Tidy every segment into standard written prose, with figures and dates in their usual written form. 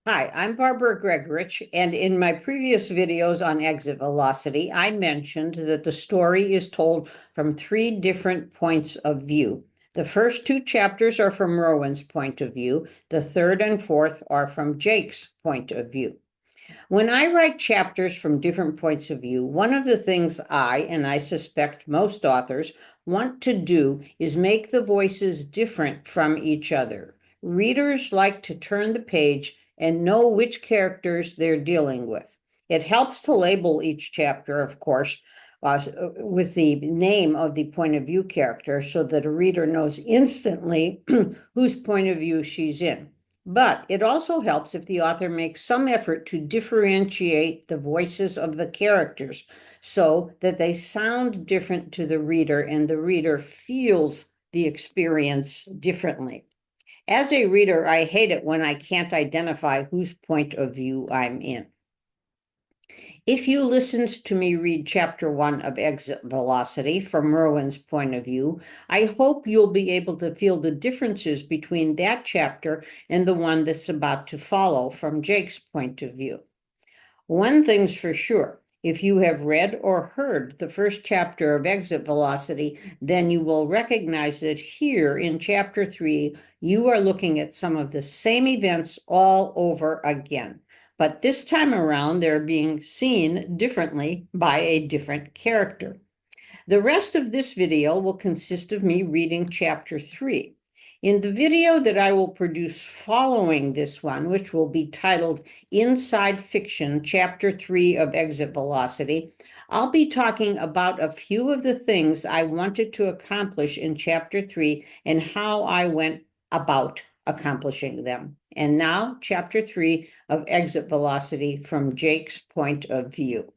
Hi, I'm Barbara Gregorich, and in my previous videos on exit velocity, I mentioned that the story is told from three different points of view. The first two chapters are from Rowan's point of view. The third and fourth are from Jake's point of view. When I write chapters from different points of view, one of the things and I suspect most authors, want to do is make the voices different from each other. Readers like to turn the page and know which characters they're dealing with. It helps to label each chapter, of course, with the name of the point of view character so that a reader knows instantly whose point of view she's in. But it also helps if the author makes some effort to differentiate the voices of the characters so that they sound different to the reader and the reader feels the experience differently. As a reader, I hate it when I can't identify whose point of view I'm in. If you listened to me read chapter 1 of Exit Velocity from Rowan's point of view, I hope you'll be able to feel the differences between that chapter and the one that's about to follow from Jake's point of view. One thing's for sure. If you have read or heard the first chapter of Exit Velocity, then you will recognize that here in chapter 3, you are looking at some of the same events all over again. But this time around, they're being seen differently by a different character. The rest of this video will consist of me reading chapter 3. In the video that I will produce following this one, which will be titled Inside Fiction, Chapter 3 of Exit Velocity, I'll be talking about a few of the things I wanted to accomplish in Chapter 3 and how I went about accomplishing them. And now, Chapter 3 of Exit Velocity from Jake's point of view.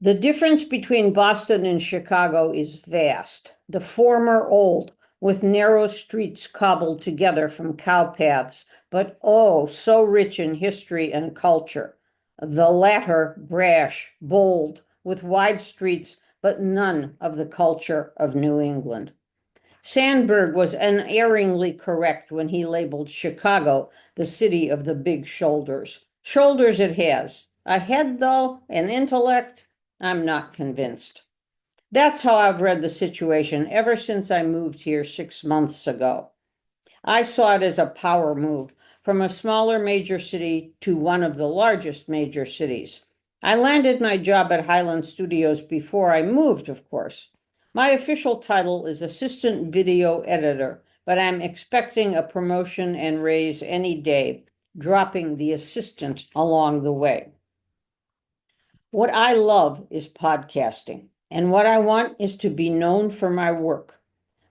The difference between Boston and Chicago is vast. The former old, with narrow streets cobbled together from cow paths, but oh, so rich in history and culture. The latter brash, bold, with wide streets, but none of the culture of New England. Sandberg was unerringly correct when he labeled Chicago the city of the big shoulders. Shoulders it has. A head, though, an intellect, I'm not convinced. That's how I've read the situation ever since I moved here 6 months ago. I saw it as a power move from a smaller major city to one of the largest major cities. I landed my job at Highland Studios before I moved, of course. My official title is Assistant Video Editor, but I'm expecting a promotion and raise any day, dropping the assistant along the way. What I love is podcasting, and what I want is to be known for my work.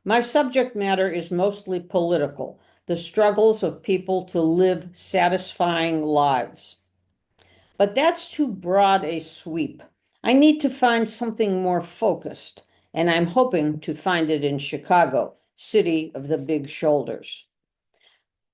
My subject matter is mostly political, the struggles of people to live satisfying lives. But that's too broad a sweep. I need to find something more focused, and I'm hoping to find it in Chicago, city of the big shoulders.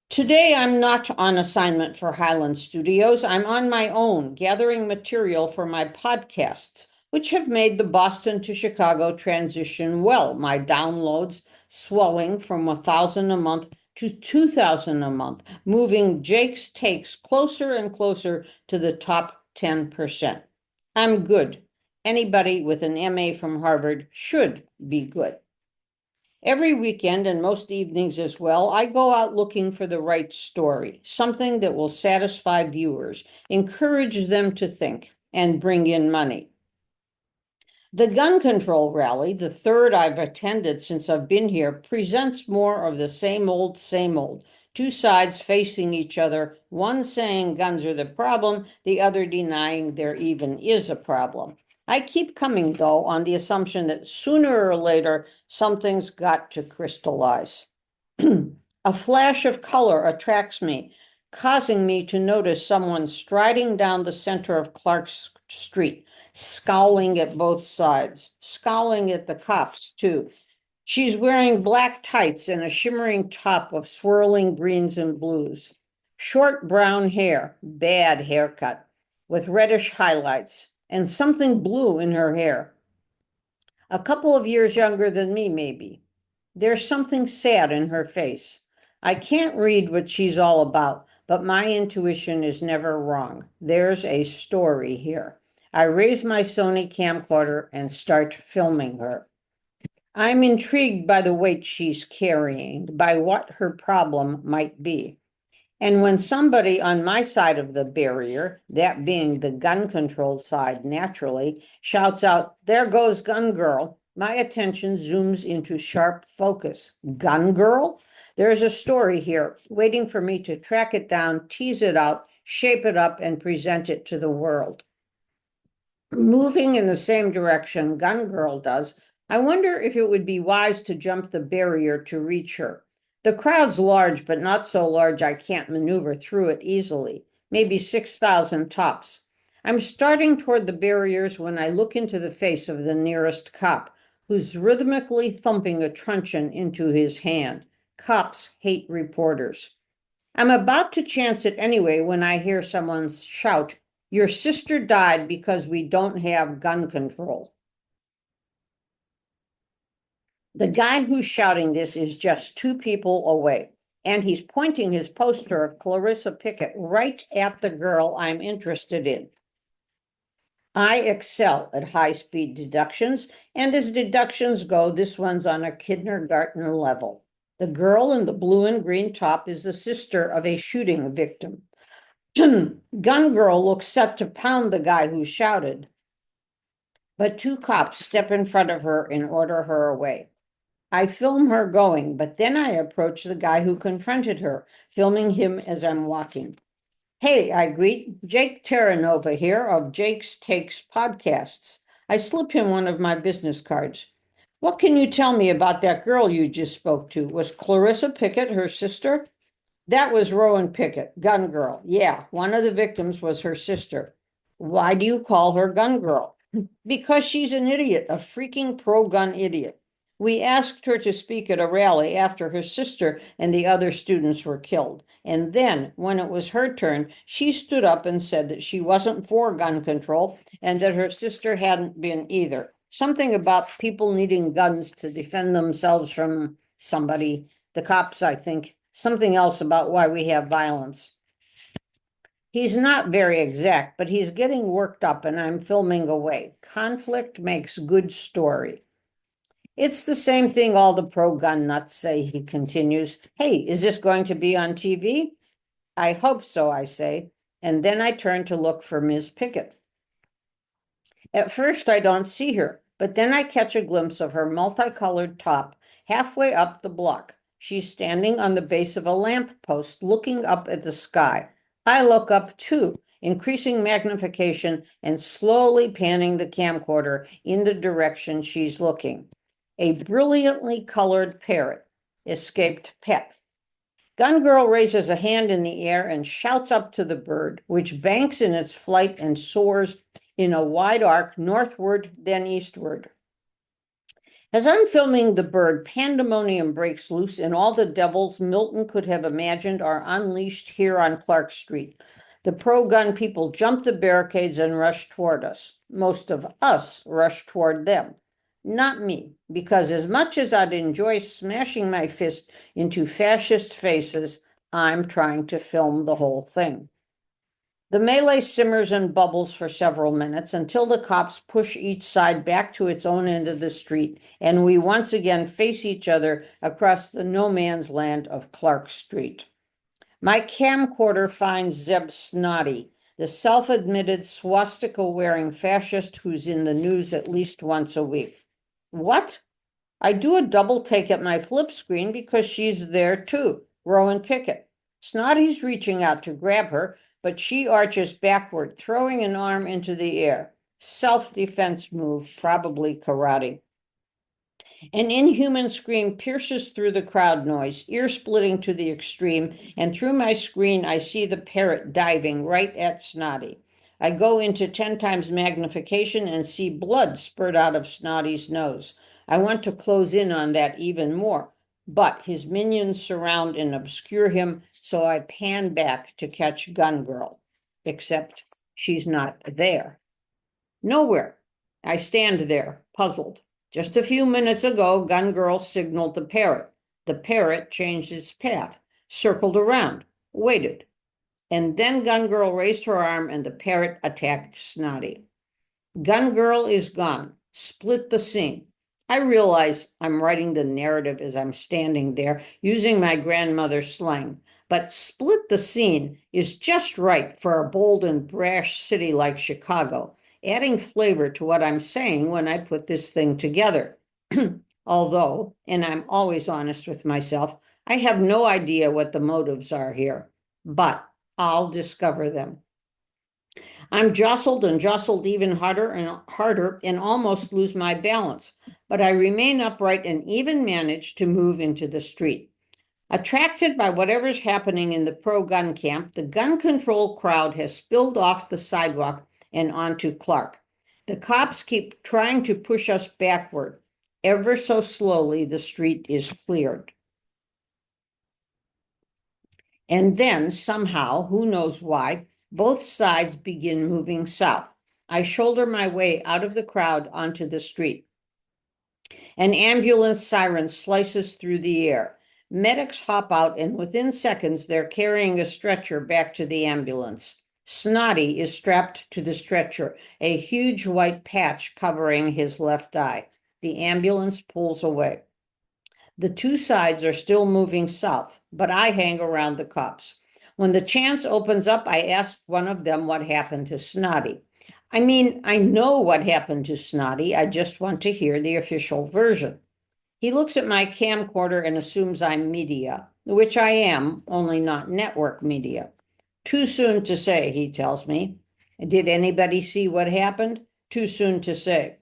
Today, I'm not on assignment for Highland Studios. I'm on my own, gathering material for my podcasts, which have made the Boston to Chicago transition well. My downloads swelling from 1,000 a month to 2,000 a month, moving Jake's takes closer and closer to the top 10%. I'm good. Anybody with an MA from Harvard should be good. Every weekend and most evenings as well, I go out looking for the right story, something that will satisfy viewers, encourage them to think, and bring in money. The gun control rally, the third I've attended since I've been here, presents more of the same old, same old. Two sides facing each other, one saying guns are the problem, the other denying there even is a problem. I keep coming, though, on the assumption that sooner or later something's got to crystallize. A flash of color attracts me, causing me to notice someone striding down the center of Clark's Street, scowling at both sides, scowling at the cops, too. She's wearing black tights and a shimmering top of swirling greens and blues. Short brown hair, bad haircut, with reddish highlights, and something blue in her hair. A couple of years younger than me, maybe. There's something sad in her face. I can't read what she's all about, but my intuition is never wrong. There's a story here. I raise my Sony camcorder and start filming her. I'm intrigued by the weight she's carrying, by what her problem might be. And when somebody on my side of the barrier, that being the gun control side naturally, shouts out, "There goes Gun Girl," my attention zooms into sharp focus. Gun Girl? There's a story here waiting for me to track it down, tease it out, shape it up, and present it to the world. Moving in the same direction Gun Girl does, I wonder if it would be wise to jump the barrier to reach her. The crowd's large, but not so large I can't maneuver through it easily. Maybe 6,000 tops. I'm starting toward the barriers when I look into the face of the nearest cop, who's rhythmically thumping a truncheon into his hand. Cops hate reporters. I'm about to chance it anyway when I hear someone shout, "Your sister died because we don't have gun control." The guy who's shouting this is just two people away, and he's pointing his poster of Clarissa Pickett right at the girl I'm interested in. I excel at high-speed deductions, and as deductions go, this one's on a kindergarten level. The girl in the blue and green top is the sister of a shooting victim. Gun Girl looks set to pound the guy who shouted, but two cops step in front of her and order her away. I film her going, but then I approach the guy who confronted her, filming him as I'm walking. "Hey," I greet, "Jake Terranova here of Jake's Takes Podcasts." I slip him one of my business cards. "What can you tell me about that girl you just spoke to? Was Clarissa Pickett her sister?" "That was Rowan Pickett, Gun Girl. Yeah, one of the victims was her sister." "Why do you call her Gun Girl?" "Because she's an idiot, a freaking pro-gun idiot. We asked her to speak at a rally after her sister and the other students were killed. And then, when it was her turn, she stood up and said that she wasn't for gun control and that her sister hadn't been either. Something about people needing guns to defend themselves from somebody, the cops, I think. Something else about why we have violence." He's not very exact, but he's getting worked up and I'm filming away. Conflict makes good story. "It's the same thing all the pro-gun nuts say," he continues. "Hey, is this going to be on TV?" "I hope so," I say, and then I turn to look for Ms. Pickett. At first I don't see her, but then I catch a glimpse of her multicolored top halfway up the block. She's standing on the base of a lamp post looking up at the sky. I look up too, increasing magnification and slowly panning the camcorder in the direction she's looking. A brilliantly colored parrot, escaped pet. Gun Girl raises a hand in the air and shouts up to the bird, which banks in its flight and soars in a wide arc northward, then eastward. As I'm filming the bird, pandemonium breaks loose, and all the devils Milton could have imagined are unleashed here on Clark Street. The pro-gun people jump the barricades and rush toward us. Most of us rush toward them. Not me, because as much as I'd enjoy smashing my fist into fascist faces, I'm trying to film the whole thing. The melee simmers and bubbles for several minutes until the cops push each side back to its own end of the street, and we once again face each other across the no man's land of Clark Street. My camcorder finds Zeb Snoddy, the self-admitted swastika-wearing fascist who's in the news at least once a week. What? I do a double take at my flip screen because she's there too, Rowan Pickett. Snoddy's reaching out to grab her, but she arches backward, throwing an arm into the air. Self-defense move, probably karate. An inhuman scream pierces through the crowd noise, ear-splitting to the extreme, and through my screen I see the parrot diving right at Snoddy. I go into 10 times magnification and see blood spurt out of Snoddy's nose. I want to close in on that even more, but his minions surround and obscure him, so I pan back to catch Gun Girl. Except she's not there. Nowhere. I stand there, puzzled. Just a few minutes ago, Gun Girl signaled the parrot. The parrot changed its path, circled around, waited. And then Gun Girl raised her arm and the parrot attacked Snotty. Gun Girl is gone. Split the scene. I realize I'm writing the narrative as I'm standing there, using my grandmother's slang. But split the scene is just right for a bold and brash city like Chicago, adding flavor to what I'm saying when I put this thing together. Although, and I'm always honest with myself, I have no idea what the motives are here, but I'll discover them. I'm jostled and jostled even harder and almost lose my balance, but I remain upright and even manage to move into the street. Attracted by whatever's happening in the pro-gun camp, the gun control crowd has spilled off the sidewalk and onto Clark. The cops keep trying to push us backward. Ever so slowly, the street is cleared. And then, somehow, who knows why, both sides begin moving south. I shoulder my way out of the crowd onto the street. An ambulance siren slices through the air. Medics hop out, and within seconds, they're carrying a stretcher back to the ambulance. Snotty is strapped to the stretcher, a huge white patch covering his left eye. The ambulance pulls away. The two sides are still moving south, but I hang around the cops. When the chance opens up, I ask one of them what happened to Snotty. I mean, I know what happened to Snotty. I just want to hear the official version. He looks at my camcorder and assumes I'm media, which I am, only not network media. Too soon to say, he tells me. Did anybody see what happened? Too soon to say.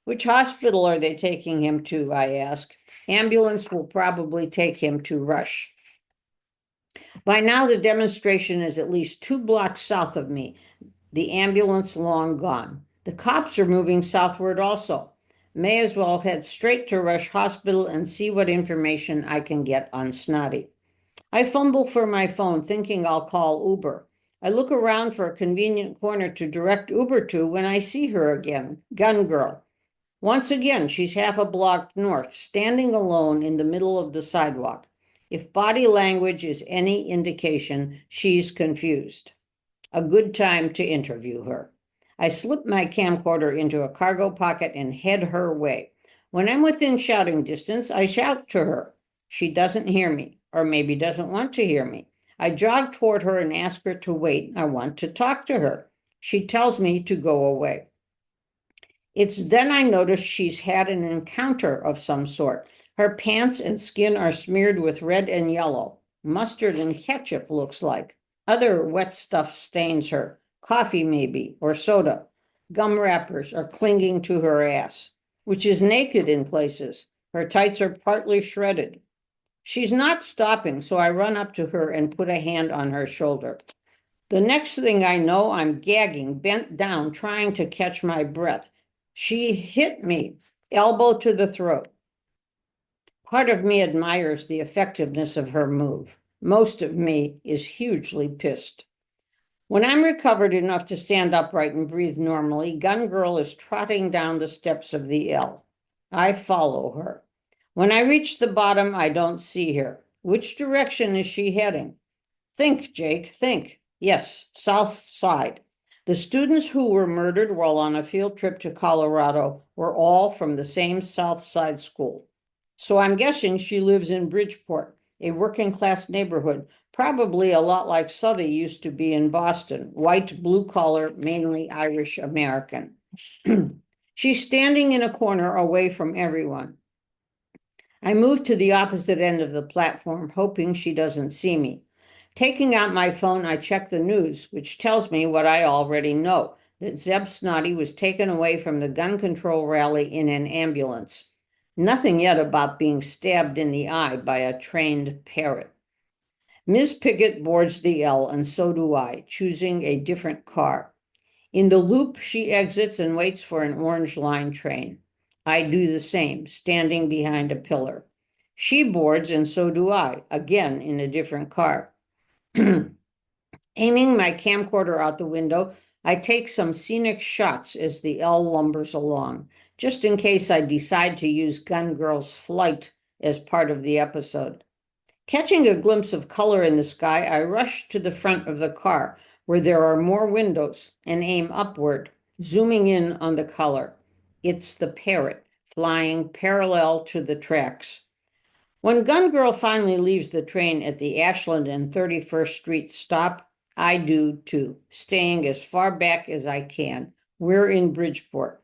Which hospital are they taking him to? I ask. Ambulance will probably take him to Rush. By now, the demonstration is at least 2 blocks south of me. The ambulance long gone. The cops are moving southward also. May as well head straight to Rush Hospital and see what information I can get on Snotty. I fumble for my phone, thinking I'll call Uber. I look around for a convenient corner to direct Uber to when I see her again, Gun Girl. Once again, she's half a block north, standing alone in the middle of the sidewalk. If body language is any indication, she's confused. A good time to interview her. I slip my camcorder into a cargo pocket and head her way. When I'm within shouting distance, I shout to her. She doesn't hear me, or maybe doesn't want to hear me. I jog toward her and ask her to wait. I want to talk to her. She tells me to go away. It's then I notice she's had an encounter of some sort. Her pants and skin are smeared with red and yellow. Mustard and ketchup looks like. Other wet stuff stains her. Coffee maybe, or soda. Gum wrappers are clinging to her ass, which is naked in places. Her tights are partly shredded. She's not stopping, so I run up to her and put a hand on her shoulder. The next thing I know, I'm gagging, bent down, trying to catch my breath. She hit me, elbow to the throat. Part of me admires the effectiveness of her move. Most of me is hugely pissed. When I'm recovered enough to stand upright and breathe normally, Gun Girl is trotting down the steps of the L. I follow her. When I reach the bottom, I don't see her. Which direction is she heading? Think, Jake, think. Yes, south side. The students who were murdered while on a field trip to Colorado were all from the same South Side school. So I'm guessing she lives in Bridgeport, a working-class neighborhood, probably a lot like Southie used to be in Boston, white, blue-collar, mainly Irish American. She's standing in a corner away from everyone. I move to the opposite end of the platform, hoping she doesn't see me. Taking out my phone, I check the news, which tells me what I already know, that Zeb Snotty was taken away from the gun control rally in an ambulance. Nothing yet about being stabbed in the eye by a trained parrot. Ms. Piggott boards the L, and so do I, choosing a different car. In the loop, she exits and waits for an Orange Line train. I do the same, standing behind a pillar. She boards, and so do I, again in a different car. Aiming my camcorder out the window, I take some scenic shots as the L lumbers along. just in case I decide to use Gun Girl's flight as part of the episode. Catching a glimpse of color in the sky, I rush to the front of the car, where there are more windows, and aim upward, zooming in on the color. It's the parrot, flying parallel to the tracks. When Gun Girl finally leaves the train at the Ashland and 31st Street stop, I do too, staying as far back as I can. We're in Bridgeport.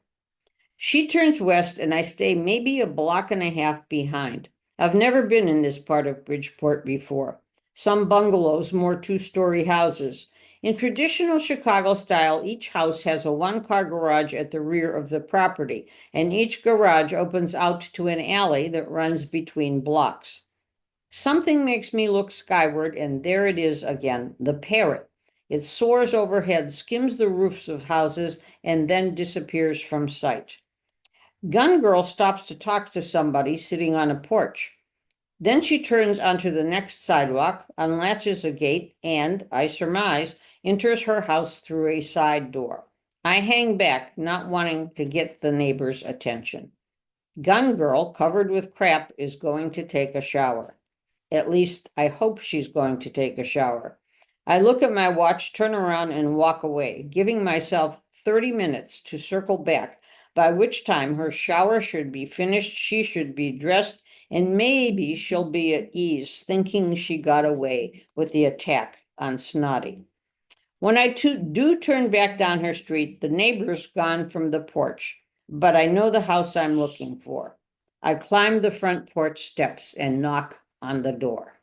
She turns west, and I stay maybe a block and a half behind. I've never been in this part of Bridgeport before. Some bungalows, more two-story houses. In traditional Chicago style, each house has a one-car garage at the rear of the property, and each garage opens out to an alley that runs between blocks. Something makes me look skyward, and there it is again, the parrot. It soars overhead, skims the roofs of houses, and then disappears from sight. Gun Girl stops to talk to somebody sitting on a porch. Then she turns onto the next sidewalk, unlatches a gate, and, I surmise, enters her house through a side door. I hang back, not wanting to get the neighbor's attention. Gun Girl, covered with crap, is going to take a shower. At least, I hope she's going to take a shower. I look at my watch, turn around, and walk away, giving myself 30 minutes to circle back, by which time her shower should be finished, she should be dressed, and maybe she'll be at ease, thinking she got away with the attack on Snotty. When I do turn back down her street, the neighbor's gone from the porch, but I know the house I'm looking for. I climb the front porch steps and knock on the door.